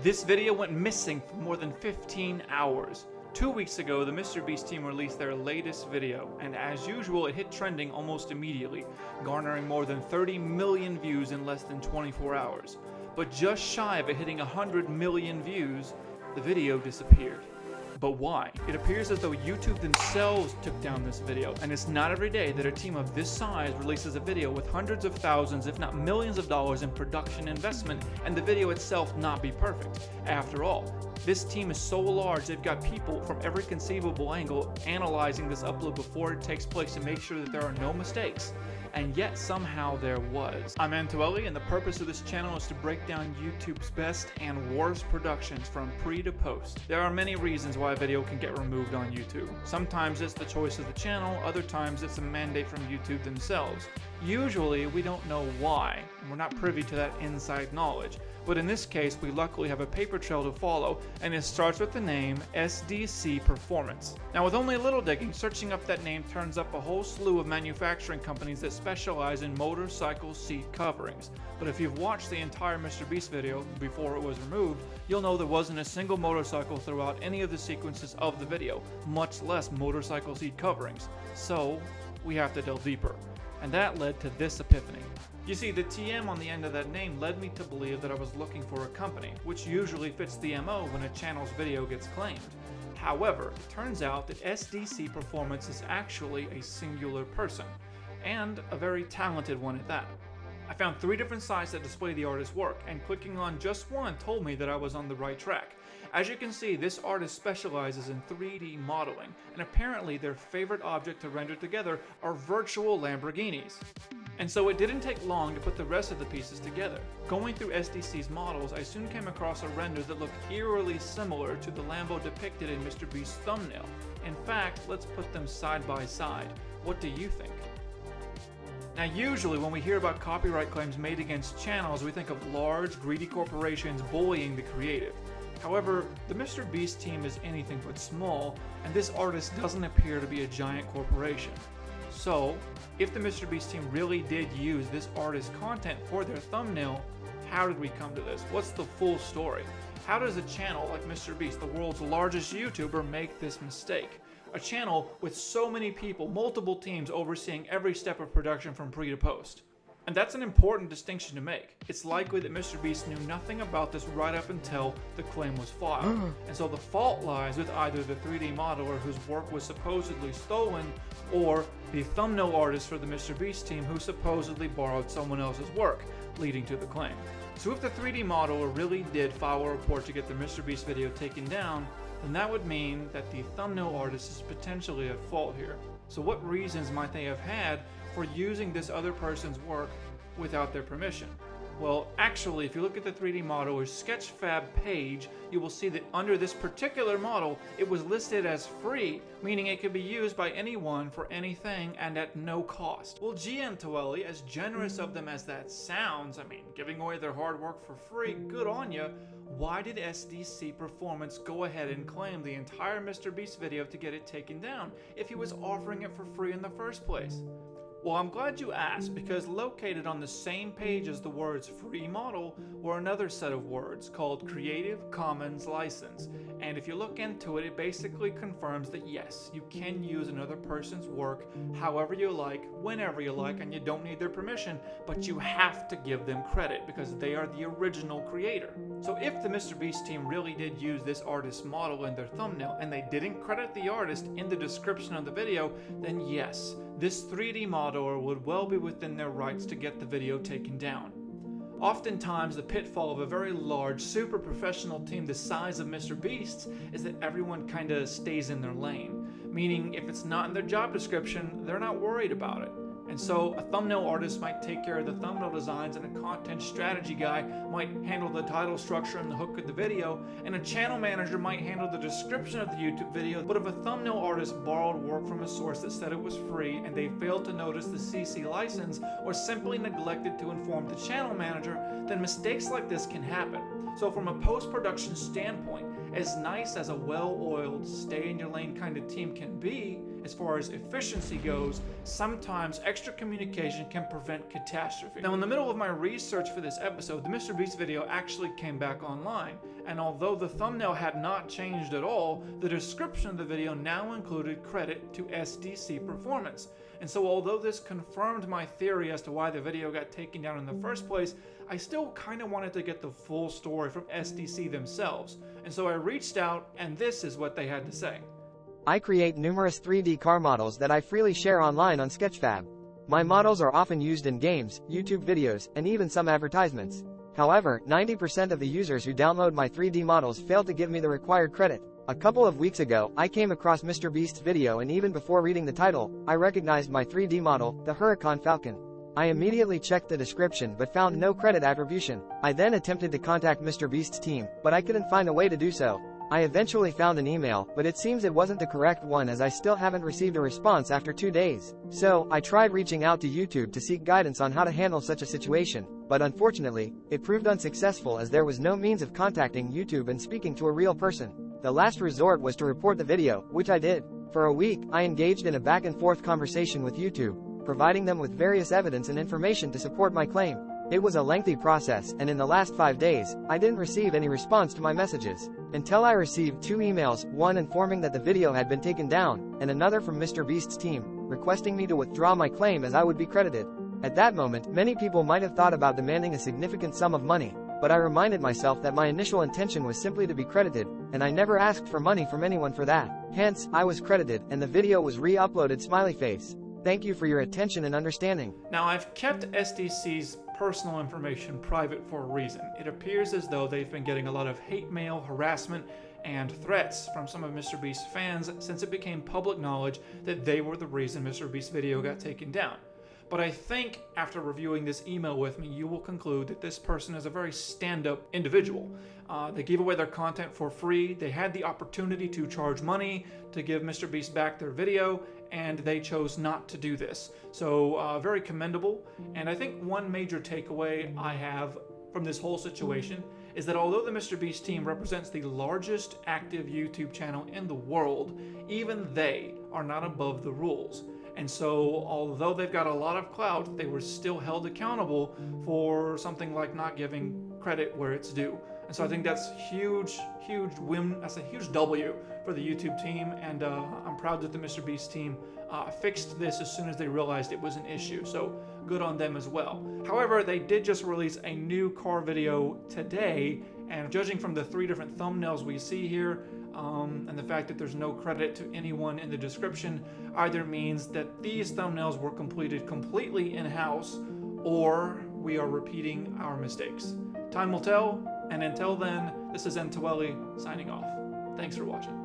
This video went missing for more than 15 hours. 2 weeks ago, the MrBeast team released their latest video, and as usual, it hit trending almost immediately, garnering more than 30 million views in less than 24 hours. But just shy of it hitting 100 million views, the video disappeared. But why? It appears as though YouTube themselves took down this video, and it's not every day that a team of this size releases a video with hundreds of thousands, if not millions of dollars in production investment, and the video itself not be perfect. After all, this team is so large, they've got people from every conceivable angle analyzing this upload before it takes place to make sure that there are no mistakes. And yet somehow there was. I'm Antoeli, and the purpose of this channel is to break down YouTube's best and worst productions from pre to post. There are many reasons why a video can get removed on YouTube. Sometimes it's the choice of the channel, other times it's a mandate from YouTube themselves. Usually we don't know why, and we're not privy to that inside knowledge. But in this case, we luckily have a paper trail to follow, and it starts with the name SDC Performance. Now with only a little digging, searching up that name turns up a whole slew of manufacturing companies that specialize in motorcycle seat coverings. But if you've watched the entire MrBeast video before it was removed, you'll know there wasn't a single motorcycle throughout any of the sequences of the video, much less motorcycle seat coverings. So we have to delve deeper. And that led to this epiphany. You see, the TM on the end of that name led me to believe that I was looking for a company, which usually fits the MO when a channel's video gets claimed. However, it turns out that SDC Performance is actually a singular person, and a very talented one at that. I found 3 different sites that display the artist's work, and clicking on just one told me that I was on the right track. As you can see, this artist specializes in 3D modeling, and apparently their favorite object to render together are virtual Lamborghinis. And so it didn't take long to put the rest of the pieces together. Going through SDC's models, I soon came across a render that looked eerily similar to the Lambo depicted in MrBeast's thumbnail. In fact, let's put them side by side. What do you think? Now usually when we hear about copyright claims made against channels, we think of large, greedy corporations bullying the creative. However, the MrBeast team is anything but small, and this artist doesn't appear to be a giant corporation. So, if the MrBeast team really did use this artist's content for their thumbnail, how did we come to this? What's the full story? How does a channel like MrBeast, the world's largest YouTuber, make this mistake? A channel with so many people, multiple teams overseeing every step of production from pre to post. And that's an important distinction to make. It's likely that MrBeast knew nothing about this right up until the claim was filed. And so the fault lies with either the 3D modeler whose work was supposedly stolen, or the thumbnail artist for the MrBeast team who supposedly borrowed someone else's work, leading to the claim. So if the 3D modeler really did file a report to get the MrBeast video taken down, then that would mean that the thumbnail artist is potentially at fault here. So what reasons might they have had for using this other person's work without their permission? Well, actually, if you look at the 3D modeler's Sketchfab page, you will see that under this particular model, it was listed as free, meaning it could be used by anyone for anything and at no cost. Well, gee, Antoeli, as generous of them as that sounds, I mean, giving away their hard work for free, good on ya. Why did SDC Performance go ahead and claim the entire MrBeast video to get it taken down if he was offering it for free in the first place? Well, I'm glad you asked, because located on the same page as the words free model were another set of words called Creative Commons License. And if you look into it, it basically confirms that yes, you can use another person's work however you like, whenever you like, and you don't need their permission, but you have to give them credit because they are the original creator. So if the MrBeast team really did use this artist's model in their thumbnail and they didn't credit the artist in the description of the video, then yes, this 3D modeler would well be within their rights to get the video taken down. Oftentimes, the pitfall of a very large, super professional team the size of MrBeast's is that everyone kinda stays in their lane. Meaning, if it's not in their job description, they're not worried about it. And so a thumbnail artist might take care of the thumbnail designs, and a content strategy guy might handle the title structure and the hook of the video, and a channel manager might handle the description of the YouTube video. But if a thumbnail artist borrowed work from a source that said it was free and they failed to notice the CC license or simply neglected to inform the channel manager, then mistakes like this can happen. So from a post-production standpoint, as nice as a well-oiled, stay-in-your-lane kind of team can be, as far as efficiency goes, sometimes extra communication can prevent catastrophe. Now, in the middle of my research for this episode, the MrBeast video actually came back online, and although the thumbnail had not changed at all, the description of the video now included credit to SDC Performance. And so although this confirmed my theory as to why the video got taken down in the first place, I still kind of wanted to get the full story from SDC themselves. And so I reached out, and this is what they had to say. I create numerous 3D car models that I freely share online on Sketchfab. My models are often used in games, YouTube videos, and even some advertisements. However, 90% of the users who download my 3D models fail to give me the required credit. A couple of weeks ago, I came across MrBeast's video, and even before reading the title, I recognized my 3D model, the Huracan Falcon. I immediately checked the description but found no credit attribution. I then attempted to contact MrBeast's team, but I couldn't find a way to do so. I eventually found an email, but it seems it wasn't the correct one, as I still haven't received a response after 2 days. So, I tried reaching out to YouTube to seek guidance on how to handle such a situation, but unfortunately, it proved unsuccessful as there was no means of contacting YouTube and speaking to a real person. The last resort was to report the video, which I did. For a week, I engaged in a back-and-forth conversation with YouTube, providing them with various evidence and information to support my claim. It was a lengthy process, and in the last 5 days, I didn't receive any response to my messages. Until I received 2 emails, one informing that the video had been taken down, and another from MrBeast's team, requesting me to withdraw my claim as I would be credited. At that moment, many people might have thought about demanding a significant sum of money, but I reminded myself that my initial intention was simply to be credited, and I never asked for money from anyone for that. Hence, I was credited, and the video was re-uploaded smiley face. Thank you for your attention and understanding. Now, I've kept SDC's personal information private for a reason. It appears as though they've been getting a lot of hate mail, harassment, and threats from some of MrBeast's fans since it became public knowledge that they were the reason MrBeast's video got taken down. But I think after reviewing this email with me, you will conclude that this person is a very stand-up individual. They gave away their content for free. They had the opportunity to charge money to give MrBeast back their video, and they chose not to do this. So very commendable. And I think one major takeaway I have from this whole situation is that although the MrBeast team represents the largest active YouTube channel in the world, even they are not above the rules. And so, although they've got a lot of clout, they were still held accountable for something like not giving credit where it's due. And so I think that's huge win. That's a huge W for the YouTube team, and I'm proud that the MrBeast team fixed this as soon as they realized it was an issue. So good on them as well. However, they did just release a new car video today, and judging from the 3 different thumbnails we see here, and the fact that there's no credit to anyone in the description, either means that these thumbnails were completed completely in-house, or we are repeating our mistakes. Time will tell, and until then, this is Ntweli signing off. Thanks for watching.